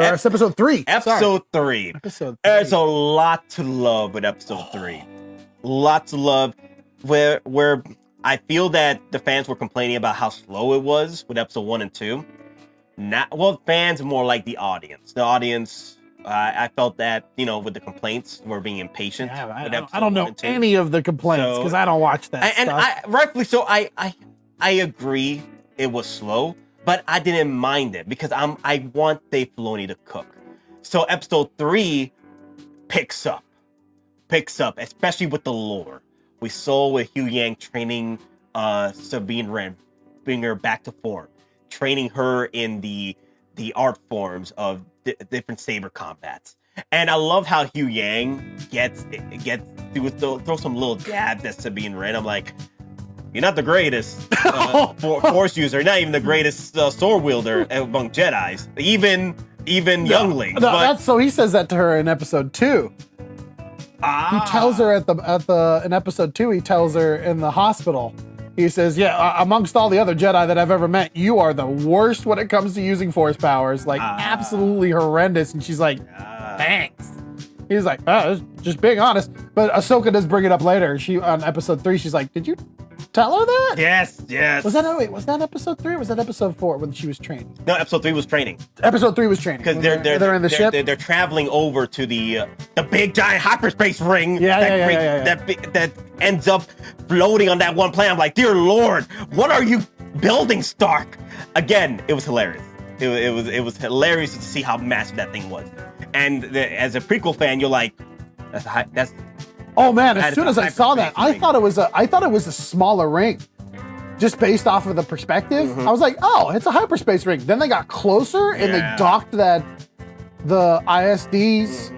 It's episode 3. Episode 3. Episode 3. There's a lot to love with episode 3. Lots of love. Where I feel that the fans were complaining about how slow it was with episode 1 and 2. Fans more like the audience. The audience, I felt that, with the complaints, were being impatient. Yeah, I don't know any of the complaints because I don't watch that stuff. Rightfully so, I agree it was slow, but I didn't mind it because I want Dave Filoni to cook. So episode 3 picks up, especially with the lore. We saw with Hugh Yang training Sabine Wren, bringing her back to form, training her in the art forms of different saber combats. And I love how Hugh Yang gets throw some little jabs at Sabine Wren. I'm like, you're not the greatest force user. You're not even the greatest sword wielder among Jedis, even younglings. So he says that to her in episode 2. He tells her in episode 2. He tells her in the hospital. He says, "Yeah, amongst all the other Jedi that I've ever met, you are the worst when it comes to using Force powers. Like absolutely horrendous." And she's like, "Thanks." He's like, just being honest. But Ahsoka does bring it up later. On episode 3, she's like, "Did you tell her that?" Yes. Was that episode 3 or was that episode 4 when she was training? No, episode 3 was training. Episode 3 was training. Because they're in the ship. They're traveling over to the big giant hyperspace ring. That ends up floating on that one planet. I'm like, dear Lord, what are you building, Stark? Again, it was hilarious. It was hilarious to see how massive that thing was. And as a prequel fan, you're like, that's. Oh man! As soon as I saw that, I thought it was a smaller ring, just based off of the perspective. Mm-hmm. I was like, oh, it's a hyperspace ring. Then they got closer and they docked the ISD's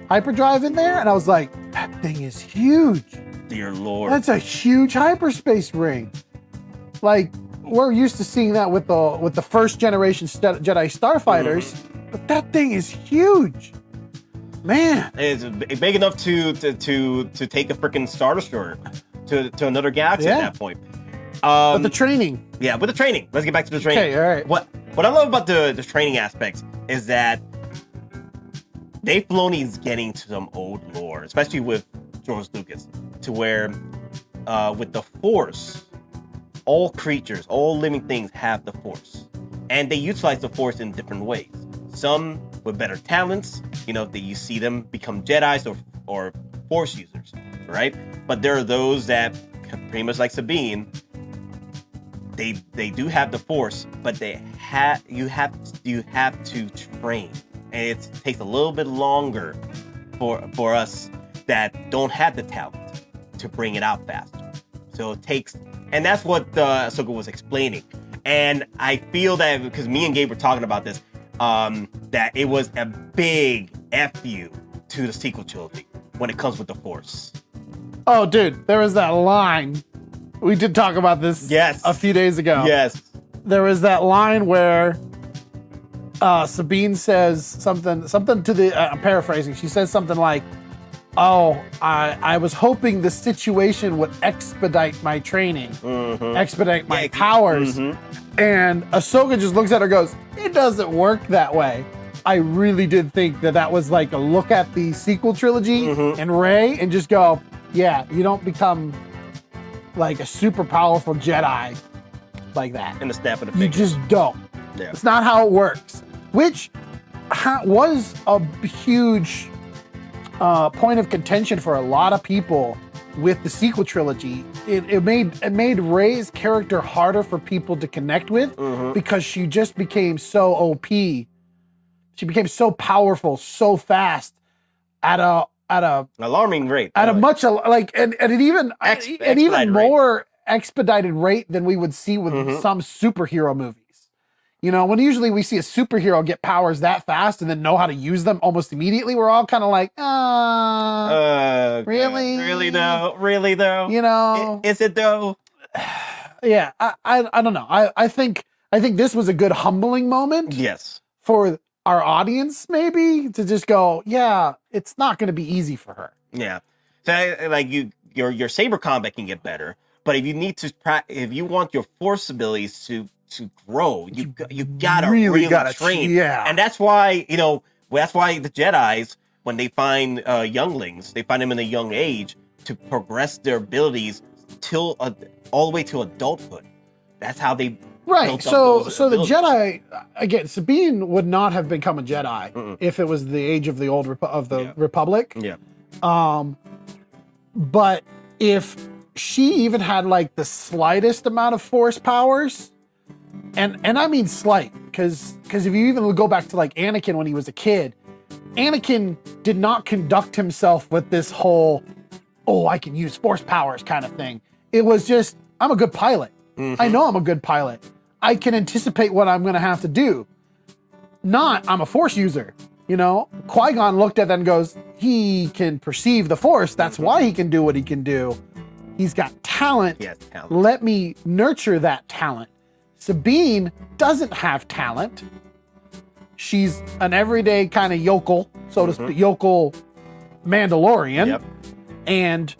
hyperdrive in there, and I was like, that thing is huge. Dear Lord, that's a huge hyperspace ring. Like we're used to seeing that with the first generation Jedi starfighters, but that thing is huge. Man, it's big enough to take a freaking Star Destroyer to another galaxy at that point. But the training. Yeah, with the training. Let's get back to the training. Okay, all right. What I love about the training aspects is that Dave Filoni is getting to some old lore, especially with George Lucas, to where with the Force, all creatures, all living things have the Force. And they utilize the Force in different ways. Some with better talents, that you see them become Jedis or Force users, right? But there are those that, pretty much like Sabine, they do have the Force, but you have to train, and it takes a little bit longer for us that don't have the talent to bring it out faster. So it takes, and that's what Ahsoka was explaining. And I feel that because me and Gabe were talking about this. That it was a big FU to the sequel trilogy when it comes with the Force. Oh, dude, there was that line. We did talk about this a few days ago. Yes. There was that line where Sabine says something to the, I'm paraphrasing, she says something like, "Oh, I was hoping the situation would expedite my training, expedite my powers." And Ahsoka just looks at her and goes, "It doesn't work that way." I really did think that was like a look at the sequel trilogy and Rey and just go, yeah, you don't become like a super powerful Jedi like that. In the snap of the finger. You just don't. Yeah. It's not how it works. Which was a huge point of contention for a lot of people with the sequel trilogy. It made Rey's character harder for people to connect with because she just became so OP. She became so powerful, so fast at a alarming rate. At a much and an even more expedited rate than we would see with some superhero movies. When usually we see a superhero get powers that fast and then know how to use them almost immediately, we're all kind of like, really? Really though? Is it though? Yeah, I don't know. I think this was a good humbling moment. Yes. For our audience, maybe, to just go, yeah, it's not going to be easy for her. Yeah. So, like, your saber combat can get better, but if you want your Force abilities to to grow. You gotta really train. Yeah. And that's why, that's why the Jedis, when they find younglings, they find them in a young age to progress their abilities till all the way to adulthood. That's how they Right. built up So those the abilities. Jedi, again, Sabine would not have become a Jedi if it was the age of the old Republic. Yeah. But if she even had like the slightest amount of Force powers, and I mean slight, because if you even go back to like Anakin when he was a kid, Anakin did not conduct himself with this whole, oh, I can use Force powers kind of thing. It was just, I'm a good pilot. I know I'm a good pilot. I can anticipate what I'm going to have to do. Not, I'm a Force user. Qui-Gon looked at that and goes, he can perceive the Force. That's why he can do what he can do. He's got talent. He has talent. Let me nurture that talent. Sabine doesn't have talent. She's an everyday kind of yokel, so to speak, yokel Mandalorian. Yep. And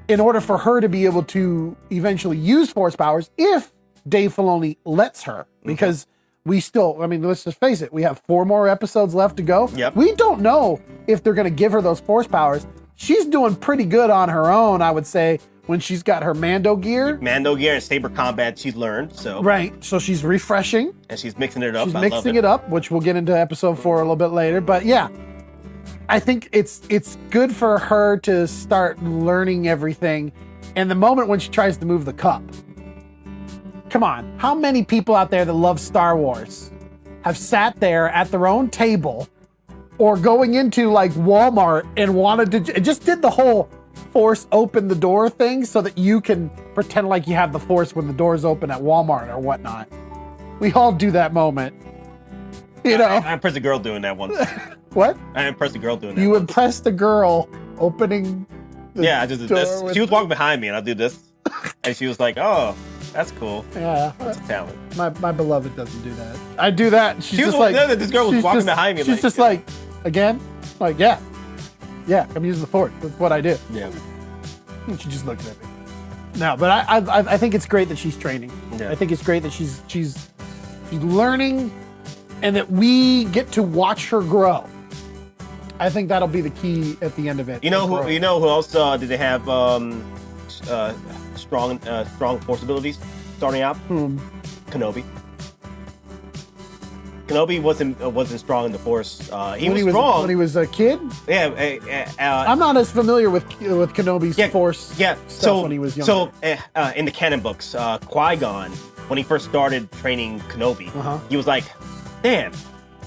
in order for her to be able to eventually use Force powers, if Dave Filoni lets her, because we still, I mean, let's just face it, we have 4 more episodes left to go. Yep. We don't know if they're going to give her those Force powers. She's doing pretty good on her own, I would say, when she's got her Mando gear. Mando gear and saber combat she's learned, so. Right, so she's refreshing. And she's mixing it up. She's I love mixing it up, which we'll get into episode 4 a little bit later. But yeah, I think it's good for her to start learning everything. And the moment when she tries to move the cup, come on, how many people out there that love Star Wars have sat there at their own table or going into like Walmart and wanted to, just did the whole Force open the door thing so that you can pretend like you have the Force when the doors open at Walmart or whatnot. We all do that moment. I impressed a girl doing that once. What? I impressed a girl doing that You once. impressed a girl opening the Yeah, I just did door this. with- She was walking behind me and I did this. And she was like, oh, that's cool. Yeah. That's a talent. My beloved doesn't do that. I do that. And she's She was just like, no, this girl was she's walking just- behind me. She's just like, again? Like, yeah, I'm using the Force. That's what I do. Yeah. And she just looked at me. No, but I think it's great that she's training. Yeah. I think it's great that she's learning and that we get to watch her grow. I think that'll be the key at the end of it. You know who else did they have strong Force abilities starting out? Kenobi. Kenobi wasn't strong in the Force. He was strong when he was a kid. Yeah, I'm not as familiar with Kenobi's Force. Yeah, stuff when he was younger. So in the canon books, Qui-Gon, when he first started training Kenobi, he was like, "Damn,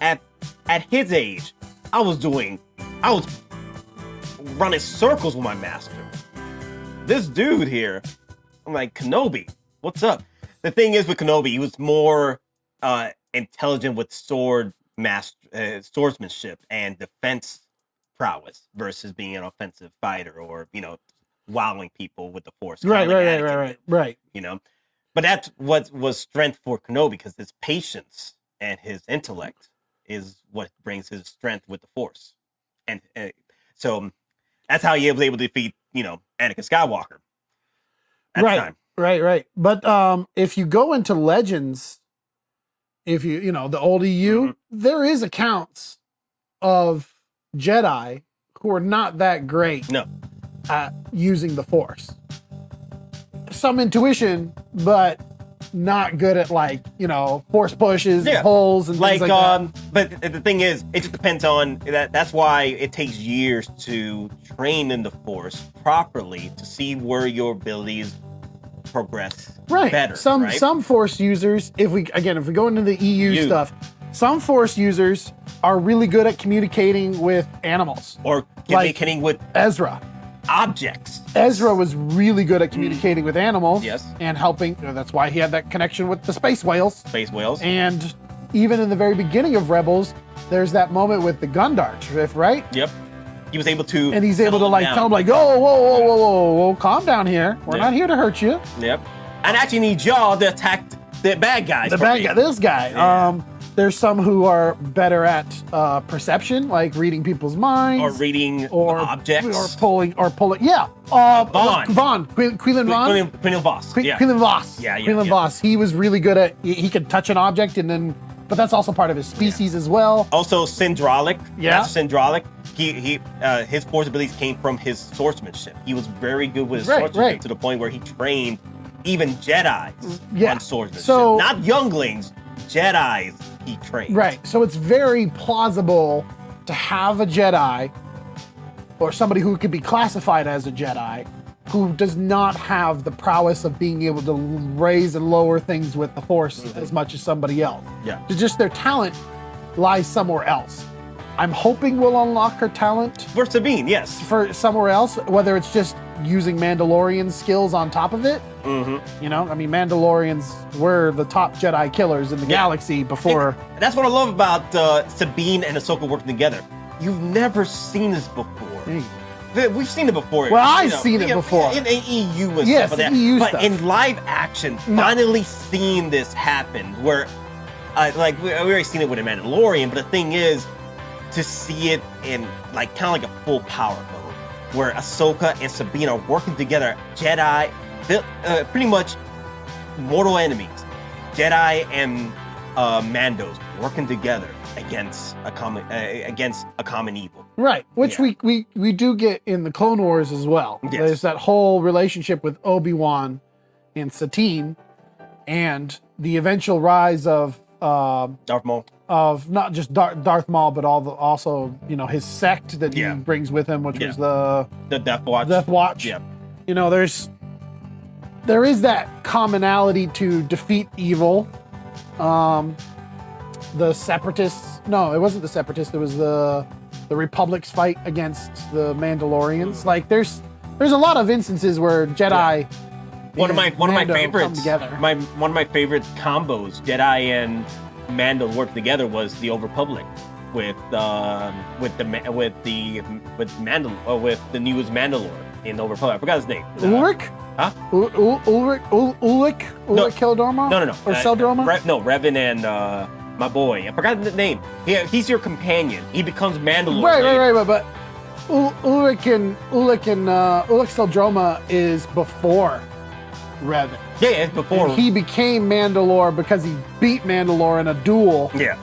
at his age, I was running circles with my master. This dude here, I'm like, Kenobi, what's up?" The thing is with Kenobi, he was more intelligent with swordsmanship and defense prowess versus being an offensive fighter or wowing people with the Force. Right. But that's what was strength for Kenobi, because his patience and his intellect is what brings his strength with the Force, and so that's how he was able to defeat Anakin Skywalker. At the time. Right. But if you go into Legends, if you the old EU, there is accounts of Jedi who are not that great at using the Force. Some intuition, but not good at Force pushes, and pulls, and things like that. But the thing is, it just depends on that. That's why it takes years to train in the Force properly to see where your abilities progress better. Some Force users, if we go into the EU stuff, some Force users are really good at communicating with animals or communicating with Ezra. Objects. Ezra was really good at communicating with animals. Yes. And helping. That's why he had that connection with the space whales. And even in the very beginning of Rebels, there's that moment with the Gundar, right? Yep. He was able to. And he's able to tell him whoa, calm down here. We're not here to hurt you. Yep. And actually need y'all to attack the bad guys. This guy. Yeah. There's some who are better at perception, like reading people's minds, or reading objects, or pulling. Yeah, Vaughn, Quinlan Vaughn, Quinlan Voss. Quinlan Voss. Yeah. Quinlan Voss. He was really good at. He could touch an object and then, but that's also part of his species as well. Also, Syndraulic. Yeah, Master Syndraulic. His force abilities came from his swordsmanship. He was very good with his swordsmanship to the point where he trained even Jedis on swordsmanship. So, not younglings, Jedis he trained. Right. So it's very plausible to have a Jedi or somebody who could be classified as a Jedi who does not have the prowess of being able to raise and lower things with the Force as much as somebody else. Yeah. It's just their talent lies somewhere else. I'm hoping we'll unlock her talent For Sabine, yes. for somewhere else, whether it's just using Mandalorian skills on top of it. Mm-hmm. You know, I mean, Mandalorians were the top Jedi killers in the galaxy before. And that's what I love about Sabine and Ahsoka working together. You've never seen this before. We've seen it before. Well, I've seen it before. In EU and yes, stuff like that. EU but stuff. in live action, finally seeing this happen where, like, we already seen it with a Mandalorian, but the thing is, to see it in, like, kind of like a full power mode, where Ahsoka and Sabine are working together, Jedi, pretty much mortal enemies, Jedi and Mandos working together against a common evil. Right, which we do get in the Clone Wars as well. Yes. There's that whole relationship with Obi-Wan and Satine, and the eventual rise of Darth Maul. Of not just Darth Maul, but also his sect that he brings with him, which was the Death Watch. Death Watch. Yeah. You know, there is that commonality to defeat evil. The Separatists. No, it wasn't the Separatists. It was the Republic's fight against the Mandalorians. Like there's a lot of instances where Jedi. One of my favorites. One of my favorite combos, Jedi and Mando worked together, was the Old Republic with the newest Mandalore in the Old Republic. I forgot his name. Ulrich? Huh? Ulrich Keldorma? No. Or Seldroma? Revan and my boy. I forgot the name. He's your companion. He becomes Mandalore. Right. But Ulrich Seldroma is before Revan. Yeah, it's before. And he became Mandalore because he beat Mandalore in a duel. Yeah.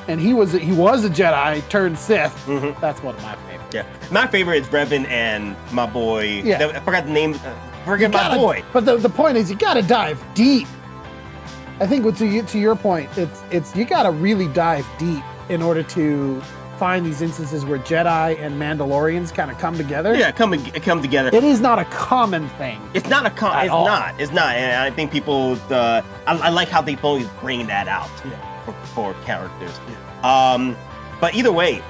And he was a Jedi turned Sith. Mm-hmm. That's one of my favorites. Yeah. My favorite is Revan and my boy. Yeah. I forgot the name. My boy. But the point is, you got to dive deep. I think to your point, it's you got to really dive deep in order to find these instances where Jedi and Mandalorians kind of come together. Yeah, come together. It is not a common thing. It's not. It's not. And I think people. I like how they always bring that out for characters. Yeah. But either way,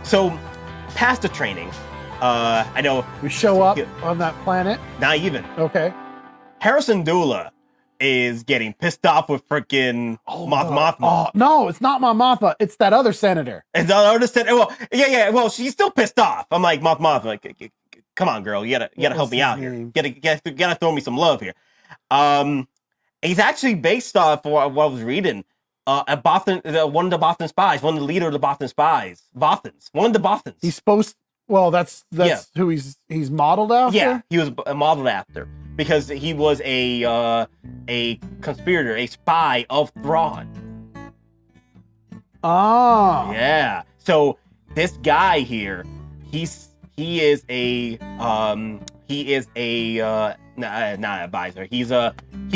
so past the training, I know we show up on that planet. Not even. Okay. Harrison Dula is getting pissed off with freaking Mothma. Oh no, it's not Mon Mothma. It's that other senator. It's the other senator. Well, yeah. Well, she's still pissed off. I'm like Mothma. Like, come on, girl. You gotta help me out here. You gotta throw me some love here. He's actually based off what I was reading. A Bothan, one of the Bothan spies, one of the leader of the Bothan spies. One of the Bothans. He's supposed. Well, that's who he's modeled after. Yeah, he was modeled after because he was a conspirator, a spy of Thrawn. Oh. Yeah. So this guy here, he is not an advisor. He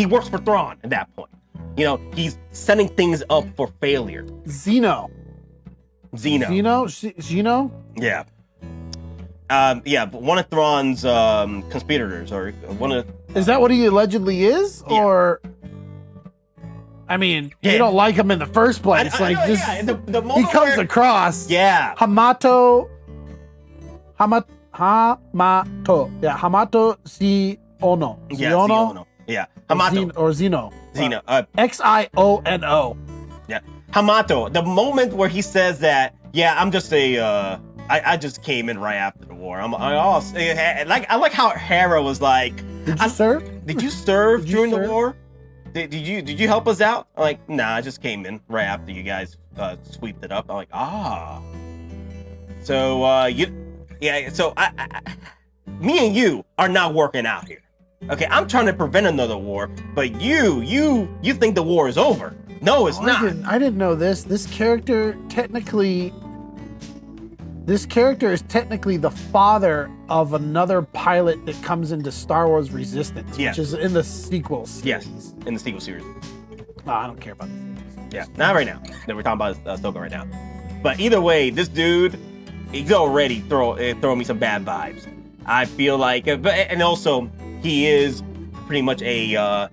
works for Thrawn at that point. You know, he's setting things up for failure. Zeno. Yeah. But one of Thrawn's conspirators, or one of. Is that what he allegedly is, or? I mean, you don't like him in the first place. The moment he comes across. Yeah. Hamato. Yeah, Hamato Siono. Yeah, Siono. Yeah, Hamato. Zeno. Zeno. Xiono. Yeah, Hamato. The moment where he says that, I'm just I just came in right after the war. I like how Hera was like, Did you serve? Did you serve during the war? did you help us out? I'm like, nah, I just came in right after you guys sweeped it up. I'm like, ah. So so me and you are not working out here. Okay, I'm trying to prevent another war, but you think the war is over. No, it's not. I didn't know this. This character is technically the father of another pilot that comes into Star Wars Resistance, which is in the sequel series. Yes, in the sequel series. No, I don't care about this. Yeah, not right now. We're talking about Ahsoka right now. But either way, this dude, he's already throwing me some bad vibes. I feel like, and also he is pretty much a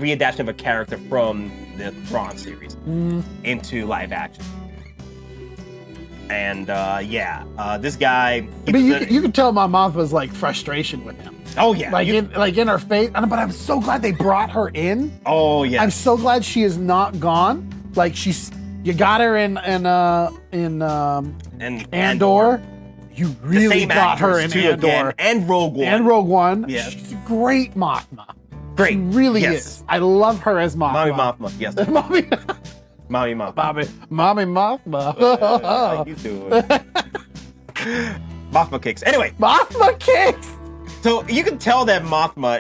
readaptation of a character from the Thrawn series into live action. And this guy. I mean, you can tell my mom was like frustration with him. Oh yeah, in her face. But I'm so glad they brought her in. Oh yeah, I'm so glad she is not gone. Like you got her in Andor. You really got her in Andor and Rogue One. And Rogue One. Yeah. She's a great Mothma. Great. She really is. I love her as Mothma. Mommy Mothma. Yes. Mommy Mothma. Mommy Mothma. How you doing? Mothma kicks. Anyway. Mothma kicks. So you can tell that Mothma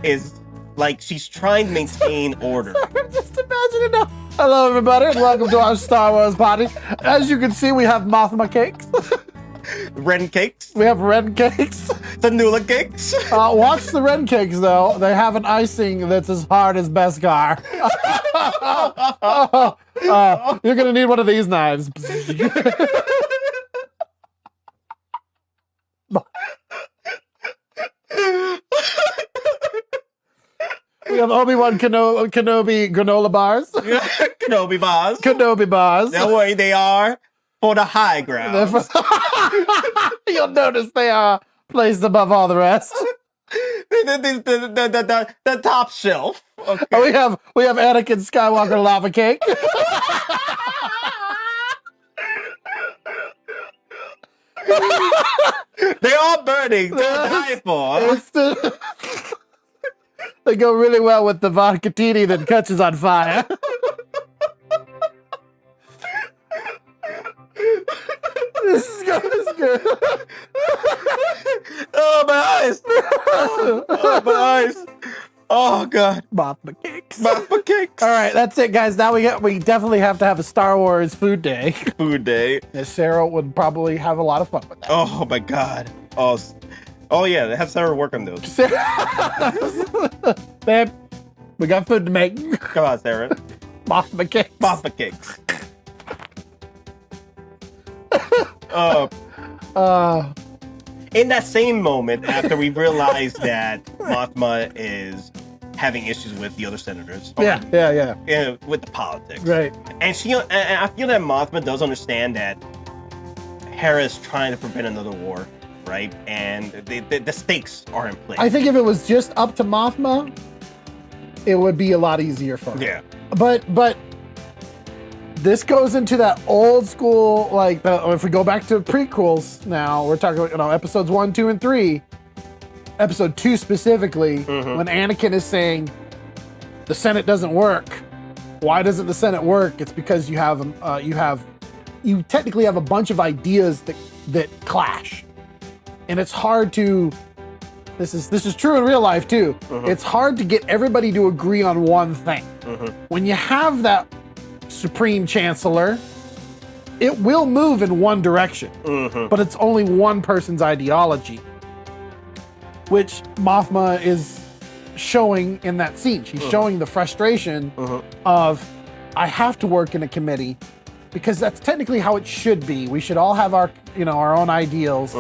is like she's trying to maintain order. Just imagine it now. Hello, everybody, and welcome to our Star Wars party. As you can see, we have Mothma cakes. Wren cakes. We have Wren cakes. Tanula cakes. Watch the Wren cakes, though. They have an icing that's as hard as Beskar. You're going to need one of these knives. We have Obi-Wan Kenobi granola bars. Kenobi bars. Kenobi bars. Don't worry, they are for the high ground. You'll notice they are placed above all the rest. the top shelf. Okay. We have Anakin Skywalker lava cake. They're all burning. They're die for. They go really well with the vodka tini that catches on fire. This is good. Oh, my eyes. Oh, my eyes. Oh, God. Mothma cakes. Mothma cakes. All right, that's it, guys. Now we definitely have to have a Star Wars food day. Food day. And Sarah would probably have a lot of fun with that. Oh, my God. Oh yeah, they have Sarah work on those. Babe, we got food to make. Come on, Sarah. Mothma cakes. Mothma cakes. In that same moment, after we realized that Mothma is having issues with the other senators. Yeah. With the politics. Right. And I feel that Mothma does understand that Hera's trying to prevent another war. Right, and the stakes are in place. I think if it was just up to Mothma, it would be a lot easier for her. Yeah, but this goes into that old school, like if we go back to prequels now, we're talking episodes 1, 2, and 3. Episode 2 specifically, when Anakin is saying the Senate doesn't work. Why doesn't the Senate work? It's because you technically have a bunch of ideas that clash. And it's hard to, this is true in real life too. It's hard to get everybody to agree on one thing. When you have that Supreme Chancellor, it will move in one direction, but it's only one person's ideology, which Mothma is showing in that scene. She's showing the frustration of, I have to work in a committee because that's technically how it should be. We should all have our own ideals.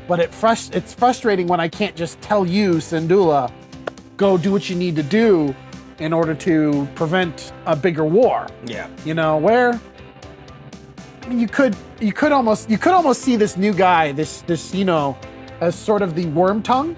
But it's frustrating when I can't just tell you, Syndulla, go do what you need to do in order to prevent a bigger war. Yeah. Where you could almost see this new guy, this as sort of the worm tongue.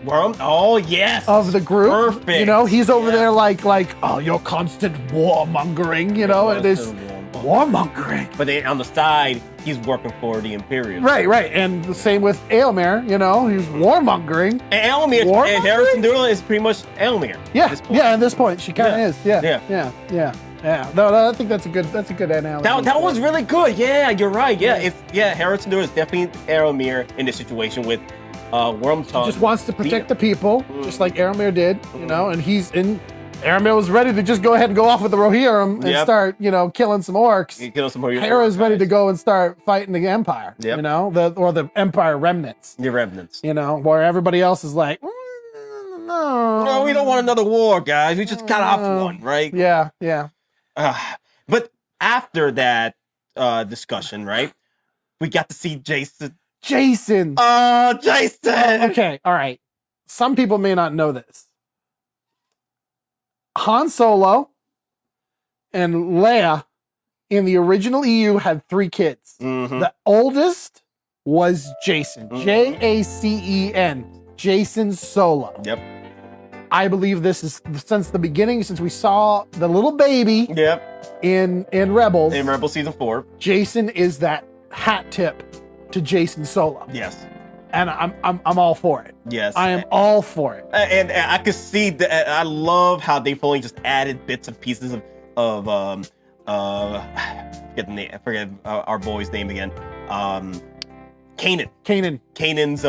Oh yes. Of the group. Perfect. He's over there like, oh, you're constant warmongering, and warmongering. But then on the side, he's working for the Imperials. Right. And the same with Aelmir, he's warmongering. And Aelmir, and Harrison Dula is pretty much Aelmir. Yeah, at this point, she kind of is. Yeah. No, I think that's a good analogy. That was really good. Yeah, you're right. Yeah, Harrison Dula is definitely Aelmir in this situation with Wormtongue. He just wants to protect the people, just like Aelmir did, and he's in. Aelmir was ready to just go ahead and go off with the Rohirrim and start, killing some orcs. Hera's ready to go and start fighting the Empire, or the Empire remnants. The remnants. Where everybody else is like, no, we don't want another war, guys. We just got off one, right? Yeah. But after that discussion, right, we got to see Jason. Oh, Jason! Okay, all right. Some people may not know this. Han Solo and Leia in the original EU had 3 kids. Mm-hmm. The oldest was Jason. Jacen. Jason Solo. Yep. I believe this is since the beginning, since we saw the little baby in Rebels. In Rebels Season 4. Jason is that hat tip to Jason Solo. Yes. And I'm all for it. Yes. I am all for it. And I could see that. I love how they've only just added bits and pieces of I forget our boy's name again. Kanan. Kanan's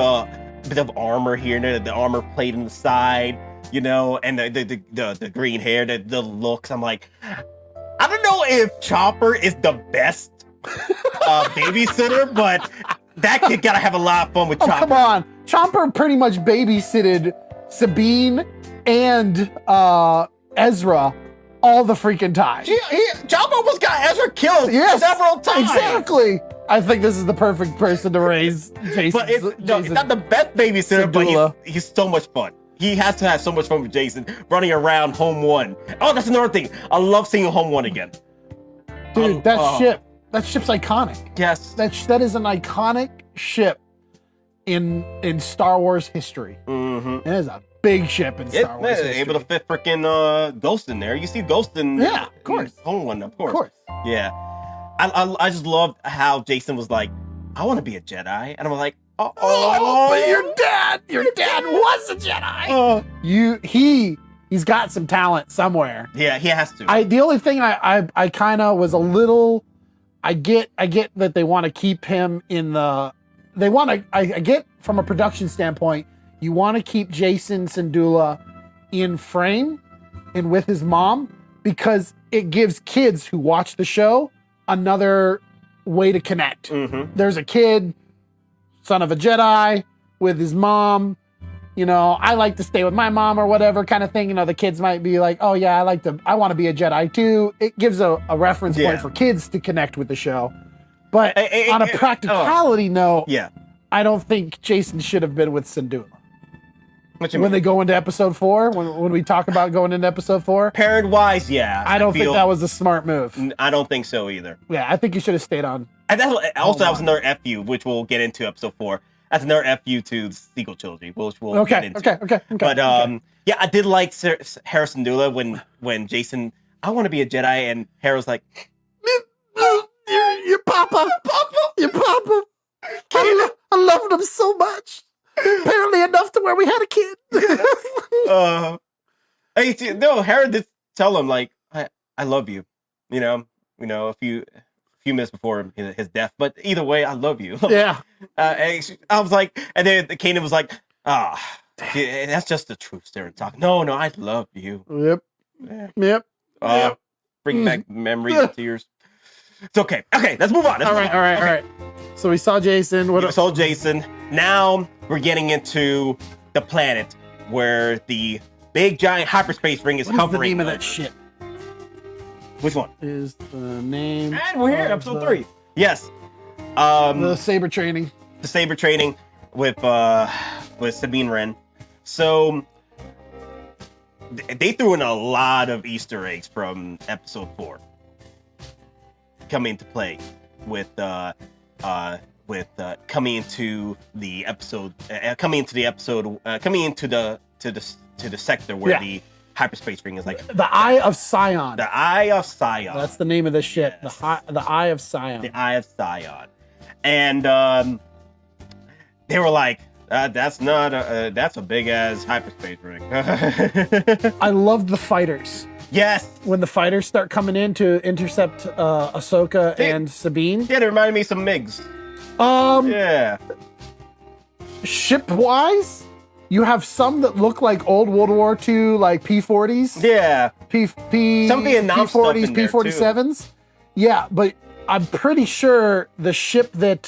bit of armor here and there, the armor plate in the side, and the green hair, the looks. I'm like, I don't know if Chopper is the best babysitter, but that kid gotta have a lot of fun with Chopper. Oh, come on. Chopper pretty much babysitted Sabine and Ezra all the freaking time. Chopper almost got Ezra killed several times. Exactly. I think this is the perfect person to raise Jason. But it's not the best babysitter, but he's so much fun. He has to have so much fun with Jason running around Home 1. Oh, that's another thing. I love seeing Home 1 again. Dude, that ship's iconic. Yes. That is an iconic ship in Star Wars history. Mm-hmm. It is a big ship in Star Wars history. Able to fit freaking Ghost in there. You see Ghost in of course. Home 1, of course. Yeah. I just loved how Jason was like, I want to be a Jedi. And I'm like, but your dad was a Jedi. He's got some talent somewhere. Yeah, he has to. The only thing I kind of was a little, I get that they want to keep him in the, I get from a production standpoint, you want to keep Jason Syndulla in frame and with his mom because it gives kids who watch the show another way to connect. Mm-hmm. There's a kid, son of a Jedi, with his mom. I like to stay with my mom or whatever kind of thing. The kids might be like, oh yeah, I want to be a Jedi too. It gives a reference point for kids to connect with the show. But on a practicality note, I don't think Jason should have been with Syndulla. When they go into episode 4, when we talk about going into episode 4? Parent-wise, yeah. I don't think that was a smart move. I don't think so either. Yeah, I think you should have stayed on. And that was another FU, which we'll get into episode 4. That's another FU to the sequel trilogy, which we'll get into. Okay. But yeah, I did like Harrison Dula when Jason, I want to be a Jedi, and Harrow's like, your papa. I loved him so much. Apparently enough to where we had a kid. Harrow did tell him like, I love you. A few minutes before his death, but either way, I love you. Yeah. I was like, and then Kanan was like, that's just the truth there and talk. No, I love you. Yep. Bring back memories and tears. It's okay. Okay, let's move on. All right. So we saw Jason. We saw Jason. Now we're getting into the planet where the big giant hyperspace ring is hovering. What's the name of that ship? Which one? Is the name? And we're here, episode 3. Yes. The saber training. The saber training with Sabine Wren. So they threw in a lot of Easter eggs from episode 4 coming into play with coming into the sector where the hyperspace ring. It's like the Eye of Sion. the Eye of Sion. That's the name of the ship. Yes. The Eye of Sion. The Eye of Sion. And they were like, that's a big ass hyperspace ring. I loved the fighters. Yes. When the fighters start coming in to intercept Ahsoka and Sabine. Yeah, they reminded me of some MiGs. Yeah. Ship-wise, you have some that look like old World War II, like P-40s. Yeah. Some Vietnam stuff P-40s, in there, P-47s. Yeah, but I'm pretty sure the ship that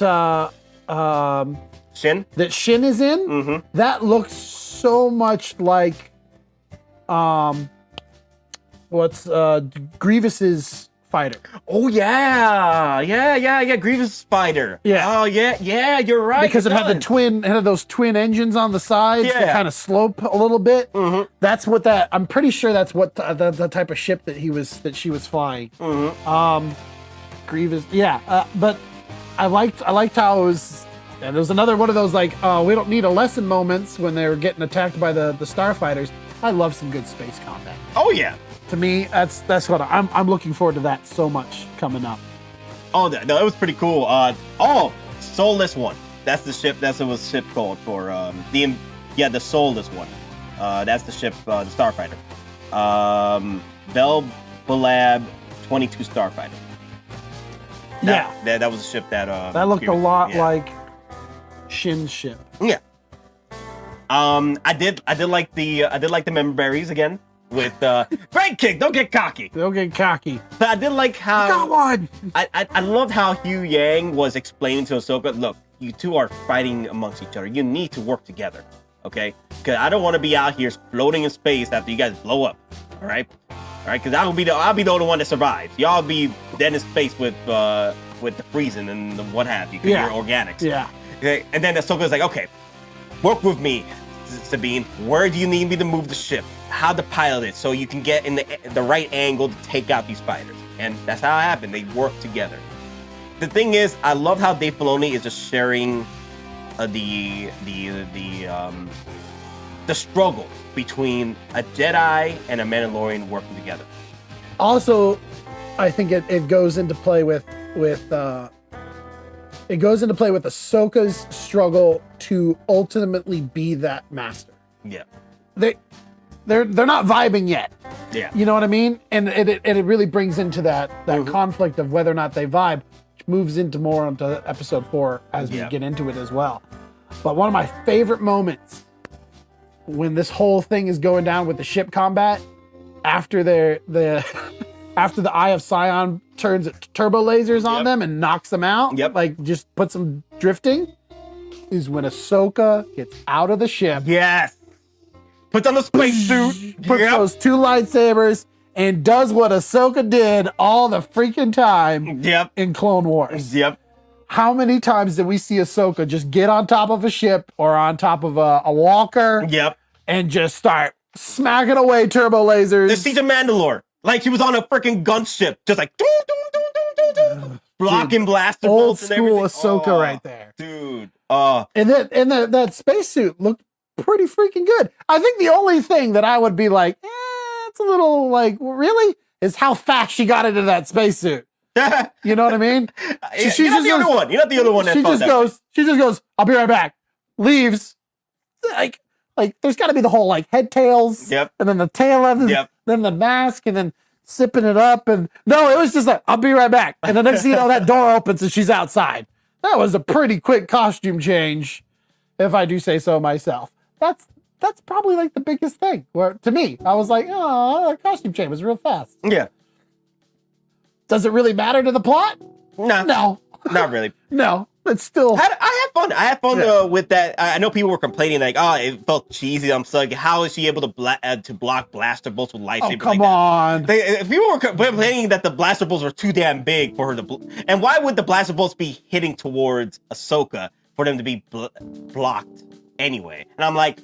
Shin? that Shin is in, that looks so much like Grievous's fighter. Oh yeah. Grievous spider. Yeah. Oh yeah. You're right. Because it had those twin engines on the sides that Yeah. kind of slope a little bit. That's what I'm pretty sure that's what the type of ship that she was flying. Grievous, yeah. But I liked how it was. And there was another one of those like, we don't need a lesson moments when they were getting attacked by the starfighters. I love some good space combat. Oh yeah. To me, that's what I'm looking forward to that so much coming up. Oh, no, it was pretty cool. Soulless One. That's the ship. That's what was ship called for the Soulless One. That's the ship, the starfighter. Bell Balab 22 starfighter. That was a ship that that looked a lot like Shin's ship. Yeah. I did like the member berries again. With great kick, don't get cocky. Don't get cocky. But I did like how got one. I loved how Hugh Yang was explaining to Ahsoka, look, you two are fighting amongst each other. You need to work together, okay? Because I don't want to be out here floating in space after you guys blow up. All right, because I'll be the only one that survives. Y'all be dead in space with the freezing and the what have you. Your organics. Yeah. Okay, and then Ahsoka's like, okay, work with me, Sabine. Where do you need me to move the ship? How to pilot it so you can get in the right angle to take out these fighters. And that's how it happened. They work together. The thing is, I love how Dave Filoni is just sharing the struggle between a Jedi and a Mandalorian working together. Also, I think it goes into play with Ahsoka's struggle to ultimately be that master. Yeah. They're not vibing yet. Yeah. You know what I mean? And it really brings into that conflict of whether or not they vibe, which moves into more onto episode 4 as we get into it as well. But one of my favorite moments when this whole thing is going down with the ship combat, after after the Eye of Sion turns turbo lasers on them and knocks them out, like just puts them drifting, is when Ahsoka gets out of the ship. Yes. Puts on the spacesuit. Puts those 2 lightsabers and does what Ahsoka did all the freaking time in Clone Wars. Yep. How many times did we see Ahsoka just get on top of a ship or on top of a walker and just start smacking away turbo lasers? The Siege of Mandalore. Like she was on a freaking gunship, just like blocking blaster bolts and everything. Old school Ahsoka right there. Dude. And that spacesuit looked pretty freaking good. I think the only thing that I would be like, it's a little like, really? Is how fast she got into that spacesuit. You know what I mean? She's not the only one. You're not the only one that she just goes, I'll be right back. Leaves. Like there's got to be the whole like head tails. Yep. And then the tail end. Then the mask and then sipping it up. And no, it was just like, I'll be right back. And the next thing you know, that door opens and she's outside. That was a pretty quick costume change, if I do say so myself. That's probably like the biggest thing. Where to me, I was like, oh, that costume change was real fast. Yeah. Does it really matter to the plot? No. Not really. No, but still. I had fun with that. I know people were complaining like, oh, it felt cheesy. I'm like, how is she able to block blaster bolts with lightsabers? Oh, come on. People were complaining that the blaster bolts were too damn big for her to. And why would the blaster bolts be hitting towards Ahsoka for them to be blocked anyway? And I'm like,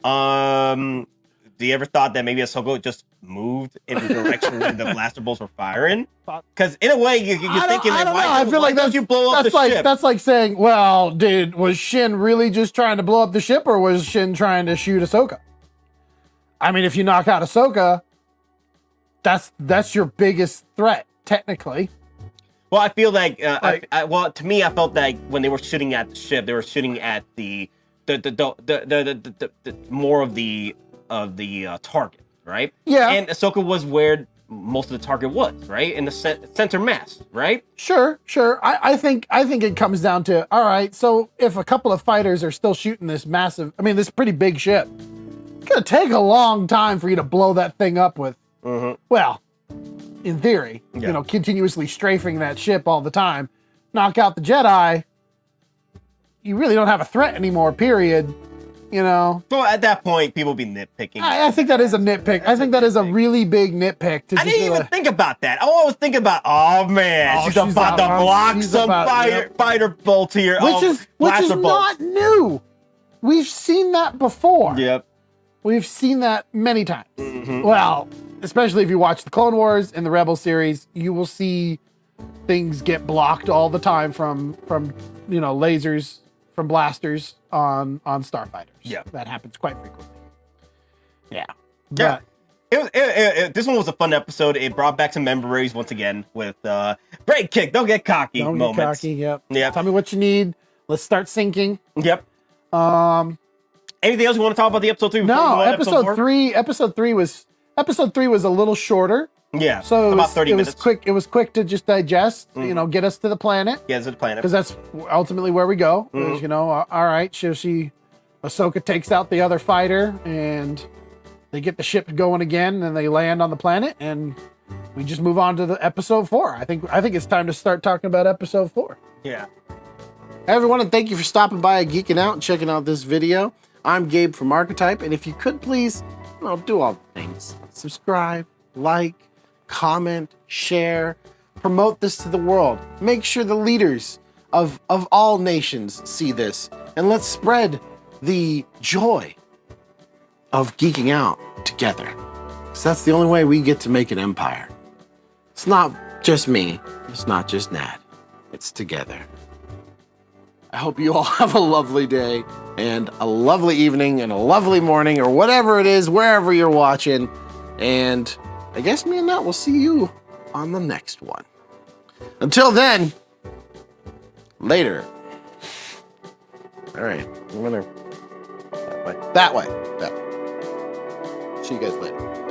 do you ever thought that maybe Ahsoka just moved in the direction where the blaster bolts were firing? Because in a way, you're thinking, like, I feel like don't you blow up the ship? That's like saying, well, was Shin really just trying to blow up the ship, or was Shin trying to shoot Ahsoka? I mean, if you knock out Ahsoka, that's your biggest threat, technically. Well, I feel like, well, to me, I felt like when they were shooting at the ship, they were shooting at the more of the target, right? Yeah. And Ahsoka was where most of the target was, right? In the center mass, right? Sure. I think it comes down to, all right, so if a couple of fighters are still shooting this this pretty big ship, it's gonna take a long time for you to blow that thing up with, well, in theory, continuously strafing that ship all the time. Knock out the Jedi, you really don't have a threat anymore, period. So at that point, people be nitpicking. I think that is a nitpick. I think that is a really big nitpick. I didn't even think about that. I always think about, oh man, she's about to block some fighter bolt here. Which is not new. We've seen that before. Yep. We've seen that many times. Well, especially if you watch the Clone Wars and the Rebel series, you will see things get blocked all the time from lasers, from blasters on starfighters. Yeah, that happens quite frequently. Yeah. This one was a fun episode. It brought back some memories once again with great kick, don't get cocky moments. Get cocky, yep. Yep. Tell me what you need. Let's start syncing. Yep. Anything else you want to talk about the episode 3? No, episode 3 was a little shorter. Yeah. So about 30 minutes. It was quick to just digest, get us to the planet. Get us to the planet. Because that's ultimately where we go. All right, Ahsoka takes out the other fighter and they get the ship going again and they land on the planet and we just move on to the episode 4. I think it's time to start talking about episode 4. Yeah. Hey everyone, and thank you for stopping by at Geekin Out and checking out this video. I'm Gabe from Archetype, and if you could please, do all the things. Subscribe, like, comment, share, promote this to the world. Make sure the leaders of all nations see this, and let's spread the joy of geeking out together. Because that's the only way we get to make an empire. It's not just me, it's not just Nat, it's together. I hope you all have a lovely day and a lovely evening and a lovely morning or whatever it is, wherever you're watching. And I guess me and Nat will see you on the next one. Until then, later. All right, I'm gonna that way. See you guys later.